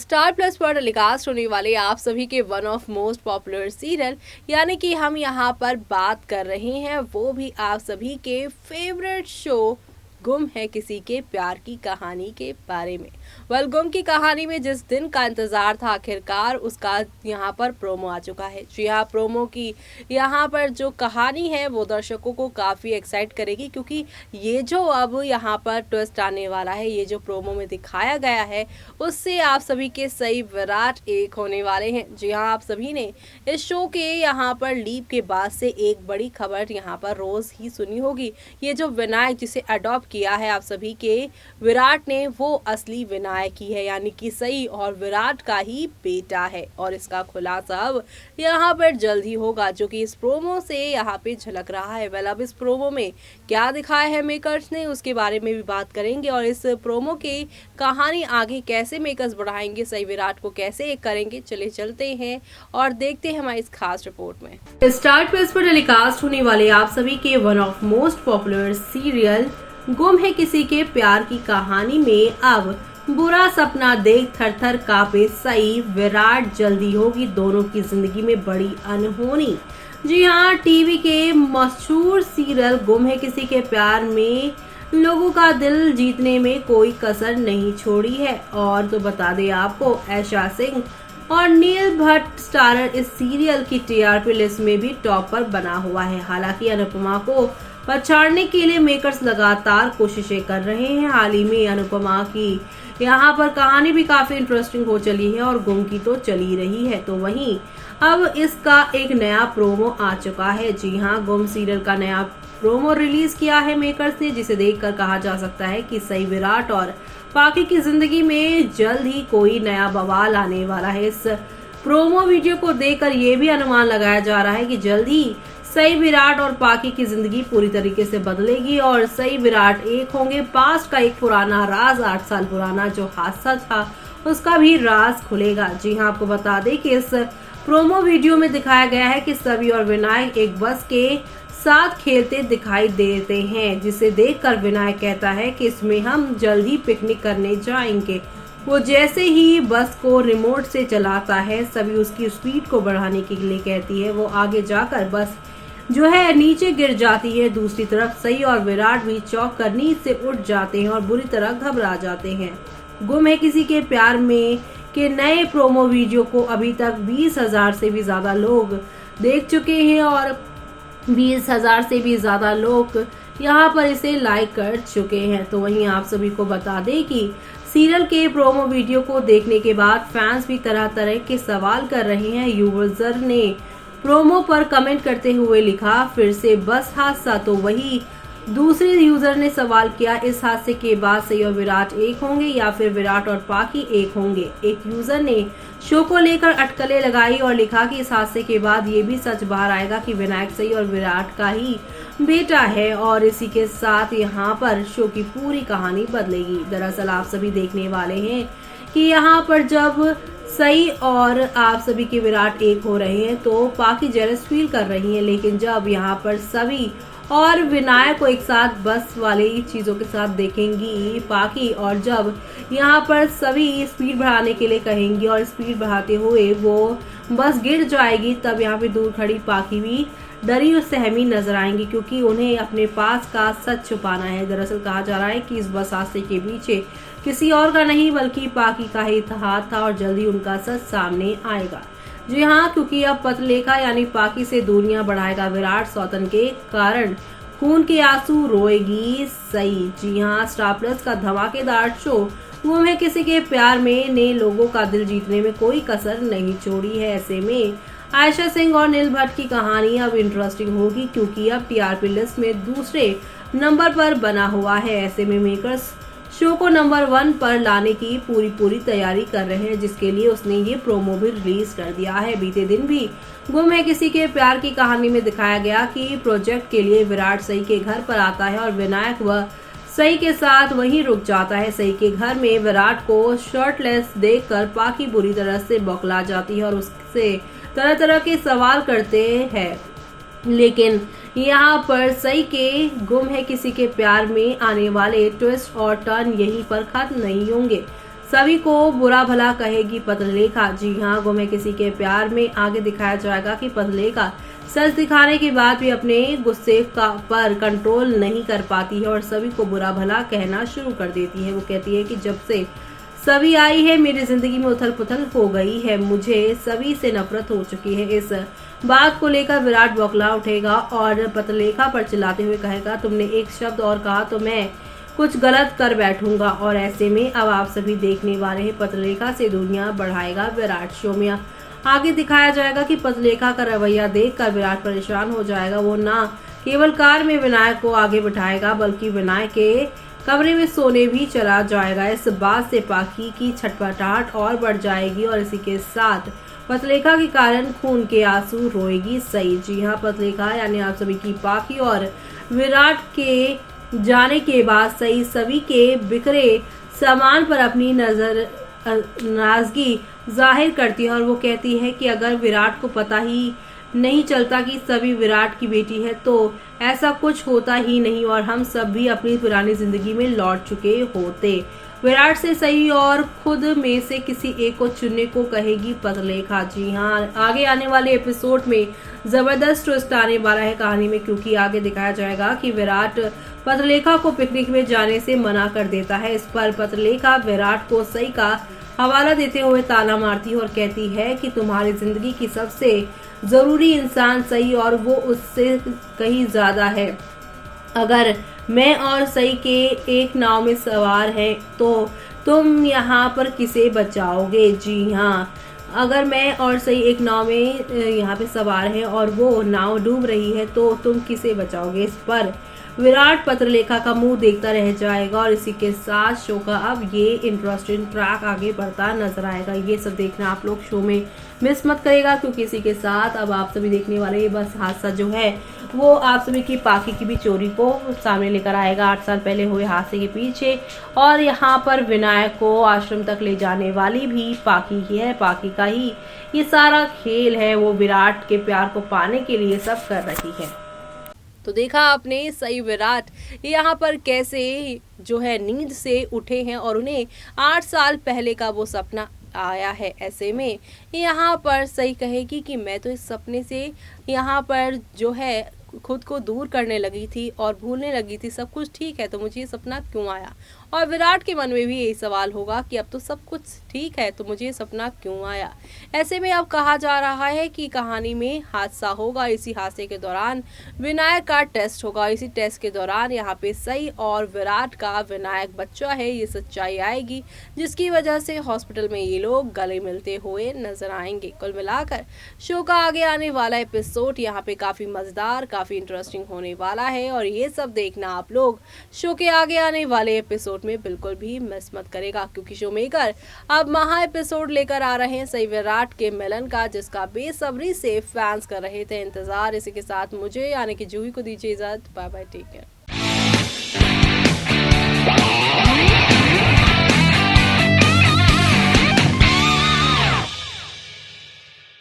Star plus पर telecast होने वाले आप सभी के one of most popular serial यानी कि हम यहाँ पर बात कर रहे हैं वो भी आप सभी के फेवरेट शो गुम है किसी के प्यार की कहानी के बारे में। गुम की कहानी में जिस दिन का इंतजार था आखिरकार उसका यहाँ पर प्रोमो आ चुका है। जी हाँ, प्रोमो की यहाँ पर जो कहानी है वो दर्शकों को काफ़ी एक्साइट करेगी, क्योंकि ये जो अब यहाँ पर ट्विस्ट आने वाला है, ये जो प्रोमो में दिखाया गया है उससे आप सभी के सही विराट एक होने वाले हैं। जी हाँ, आप सभी ने इस शो के यहाँ पर लीप के बाद से एक बड़ी खबर यहाँ पर रोज़ ही सुनी होगी। ये जो विनायक जिसे अडॉप्ट किया है आप सभी के विराट ने, वो असली विनायक ही है, यानी कि सही और विराट का ही बेटा है। और इसका खुलासा अब यहाँ पर जल्द ही होगा, जो कि इस प्रोमो से यहाँ पे झलक रहा है। अब इस प्रोमो में क्या दिखाया है मेकर्स ने उसके बारे में भी बात करेंगे, और इस प्रोमो की कहानी आगे कैसे मेकर्स बढ़ाएंगे, सही विराट को कैसे एक करेंगे, चले चलते हैं और देखते हैं हमारी इस खास रिपोर्ट में। स्टार प्लस पर टेलीकास्ट होने वाले आप सभी के one of most popular serial गुम है किसी के प्यार की कहानी में अब बुरा सपना देख थर थर कांपे सई विराट, जल्दी होगी दोनों की जिंदगी में बड़ी अनहोनी। जी हाँ, टीवी के मशहूर सीरियल गुम है किसी के प्यार में लोगों का दिल जीतने में कोई कसर नहीं छोड़ी है। और तो बता दें आपको, आयशा सिंह और नील भट्ट स्टारर इस सीरियल की टीआरपी लिस्ट में भी टॉप पर बना हुआ है। हालांकि अनुपमा को पछाड़ने के लिए मेकर्स लगातार कोशिशें कर रहे हैं। हाल ही में अनुपमा की यहाँ पर कहानी भी काफी इंटरेस्टिंग हो चली है और गुम की तो चली रही है, तो वहीं अब इसका एक नया प्रोमो आ चुका है। जी हाँ, गुम सीरियल का नया प्रोमो रिलीज किया है मेकर्स ने, जिसे देखकर कहा जा सकता है कि सही विराट और पाकी की जिंदगी में जल्द ही कोई नया बवाल आने वाला है। इस प्रोमो वीडियो को देखकर ये भी अनुमान लगाया जा रहा है कि जल्द ही सई विराट और पाकी की जिंदगी पूरी तरीके से बदलेगी और सई विराट एक होंगे। पास्ट का एक पुराना राज, 8 साल पुराना जो हादसा था उसका भी राज खुलेगा। जी हाँ, आपको बता दें कि इस प्रोमो वीडियो में दिखाया गया है कि सभी और विनायक एक बस के साथ खेलते दिखाई देते हैं, जिसे देखकर विनायक कहता है कि इसमें हम जल्द ही पिकनिक करने जाएंगे। वो जैसे ही बस को रिमोट से चलाता है, सभी उसकी स्पीड को बढ़ाने के लिए कहती है। वो आगे जाकर बस जो है नीचे गिर जाती है। दूसरी तरफ सई और विराट भी चौंक कर नींद से उठ जाते हैं और बुरी तरह घबरा जाते हैं। गुम है किसी के प्यार में के नए प्रोमो वीडियो को अभी तक 20,000 से भी ज्यादा लोग देख चुके हैं और 20,000 से भी ज्यादा लोग यहाँ पर इसे लाइक कर चुके हैं। तो वहीं आप सभी को बता दें कि सीरियल के प्रोमो वीडियो को देखने के बाद फैंस भी तरह तरह के सवाल कर रहे हैं। यूजर ने प्रोमो पर कमेंट करते हुए लिखा, फिर से बस हादसा। तो वही दूसरे यूजर ने सवाल किया, इस हादसे के बाद सई और विराट एक होंगे या फिर विराट और पाकी एक होंगे। एक यूजर ने शो को लेकर अटकलें लगाई और लिखा कि इस हादसे के बाद ये भी सच बाहर आएगा कि विनायक सई और विराट का ही बेटा है और इसी के साथ यहाँ पर शो की पूरी कहानी बदलेगी। दरअसल आप सभी देखने वाले हैं कि यहाँ पर जब सई और आप सभी के विराट एक हो रहे हैं तो पाकी जेलस फील कर रही हैं, लेकिन जब यहाँ पर सभी और विनायक को एक साथ बस वाली चीजों के साथ देखेंगी पाकी, और जब यहाँ पर सभी स्पीड बढ़ाने के लिए कहेंगी और स्पीड बढ़ाते हुए वो बस गिर जाएगी, तब यहाँ पे दूर खड़ी पाकी भी डरी और सहमी नजर आएंगी, क्योंकि उन्हें अपने पास का सच छुपाना है। दरअसल कहा जा रहा है कि इस बस हादसे के पीछे किसी और का नहीं बल्कि पाकी का ही हाथ था और जल्दी उनका सच सामने आएगा। जी हाँ, क्योंकि अब पत्रलेखा यानी पाकी से दूरियां बढ़ाएगा विराट, सौतन के कारण खून के आंसू रोएगी सई। जी हाँ, स्टार प्लस का धमाकेदार शो गुम है किसी के प्यार में ने लोगों का दिल जीतने में कोई कसर नहीं छोड़ी है। ऐसे में आयशा सिंह और नील भट्ट की कहानी अब इंटरेस्टिंग होगी, क्योंकि अब टीआरपी लिस्ट में दूसरे नंबर पर बना हुआ है। ऐसे में मेकर्स शो को नंबर 1 पर लाने की पूरी तैयारी कर रहे हैं, जिसके लिए उसने ये प्रोमो भी रिलीज कर दिया है। बीते दिन भी गुम है किसी के प्यार की कहानी में दिखाया गया कि प्रोजेक्ट के लिए विराट सई के घर पर आता है और विनायक व सई के साथ वहीं रुक जाता है। सई के घर में विराट को शर्टलेस देखकर पाकी बुरी तरह से बौखला जाती है और उससे तरह तरह के सवाल करते हैं, लेकिन यहाँ पर सई के गुम है किसी के प्यार में आने वाले ट्विस्ट और टर्न यहीं पर खत्म नहीं होंगे। सभी को बुरा भला कहेगी पत्रलेखा। जी हाँ, गुम है किसी के प्यार में आगे दिखाया जाएगा कि पत्रलेखा सच दिखाने के बाद भी अपने गुस्से पर कंट्रोल नहीं कर पाती है और सभी को बुरा भला कहना शुरू कर देती है। वो कहती है कि जब से सभी आई है मेरी जिंदगी में उथल पुथल हो गई है, मुझे सभी से नफरत हो चुकी है। इस बात को लेकर विराट बौखला उठेगा और पत्रलेखा पर चिल्लाते हुए कहेगा, तुमने एक शब्द और कहा तो मैं कुछ गलत कर बैठूंगा। और ऐसे में अब आप सभी देखने वाले हैं पत्रलेखा से दूरियां बढ़ाएगा विराट। शो में आगे दिखाया जाएगा कि पत्रलेखा का रवैया देखकर विराट परेशान हो जाएगा। वो ना केवल कार में विनायक को आगे बिठाएगा बल्कि विनायक के कमरे में सोने भी चला जाएगा। इस बात से पाखी की छटपटाहट और बढ़ जाएगी और इसी के साथ पत्रलेखा के कारण खून के आंसू रोएगी सई। जी हाँ, पत्रलेखा यानी आप सभी की पाखी और विराट के जाने के बाद सई सभी के बिखरे सामान पर अपनी नाराजगी जाहिर करती है और वो कहती है कि अगर विराट को पता ही नहीं चलता कि सभी विराट की बेटी है तो ऐसा कुछ होता ही नहीं और हम सब भी अपनी पुरानी जिंदगी में लौट चुके होते। विराट से सही और खुद में से किसी एक को चुनने को कहेगी पत्रलेखा। जी हाँ, आगे आने वाले एपिसोड में जबरदस्त ट्विस्ट आने वाला है कहानी में, क्योंकि आगे दिखाया जाएगा कि विराट पत्रलेखा को पिकनिक में जाने से मना कर देता है। इस पर पत्रलेखा विराट को सही का हवाला देते हुए ताना मारती है और कहती है कि तुम्हारी जिंदगी की सबसे जरूरी इंसान सही और वो उससे कहीं ज्यादा है। अगर मैं और सई के एक नाव में सवार हैं तो तुम यहाँ पर किसे बचाओगे। जी हाँ, अगर मैं और सई एक नाव में यहाँ पे सवार हैं और वो नाव डूब रही है तो तुम किसे बचाओगे। इस पर विराट पत्रलेखा का मुंह देखता रह जाएगा और इसी के साथ शो का अब ये इंटरेस्टिंग ट्रैक आगे बढ़ता नजर आएगा। ये सब देखना आप लोग शो में मिस मत करेगा, क्योंकि इसी के साथ अब आप सभी देखने वाले ये बस हादसा जो है वो आप सभी की पाखी की भी चोरी को सामने लेकर आएगा 8 साल पहले हुए हादसे के पीछे। और यहाँ पर विनायक को आश्रम तक ले जाने वाली भी पाखी ही है। पाखी का ही ये सारा खेल है, वो विराट के प्यार को पाने के लिए सब कर रही है। तो देखा आपने सई विराट यहाँ पर कैसे जो है नींद से उठे हैं और उन्हें 8 साल पहले का वो सपना आया है। ऐसे में यहाँ पर सही कहेगी कि मैं तो इस सपने से यहाँ पर जो है खुद को दूर करने लगी थी और भूलने लगी थी, सब कुछ ठीक है तो मुझे ये सपना क्यों आया। और विराट के मन में भी यही सवाल होगा कि अब तो सब कुछ ठीक है तो मुझे ये सपना क्यों आया। ऐसे में अब कहा जा रहा है कि कहानी में हादसा होगा, इसी हादसे के दौरान विनायक का टेस्ट होगा, इसी टेस्ट के दौरान यहाँ पे सई और विराट का विनायक बच्चा है ये सच्चाई आएगी, जिसकी वजह से हॉस्पिटल में ये लोग गले मिलते हुए नजर आएंगे। कुल मिलाकर शो का आगे आने वाला एपिसोड यहाँ पे काफी मजेदार काफी इंटरेस्टिंग होने वाला है और ये सब देखना आप लोग शो के आगे आने वाले एपिसोड में बिल्कुल भी मिस मत करेगा, क्योंकि शो मेकर अब महा एपिसोड लेकर आ रहे हैं सई विराट के मिलन का, जिसका बेसब्री से फैंस कर रहे थे इंतजार। इसी के साथ मुझे यानी कि जूही को दीजिए इजाजत। Bye bye, take care.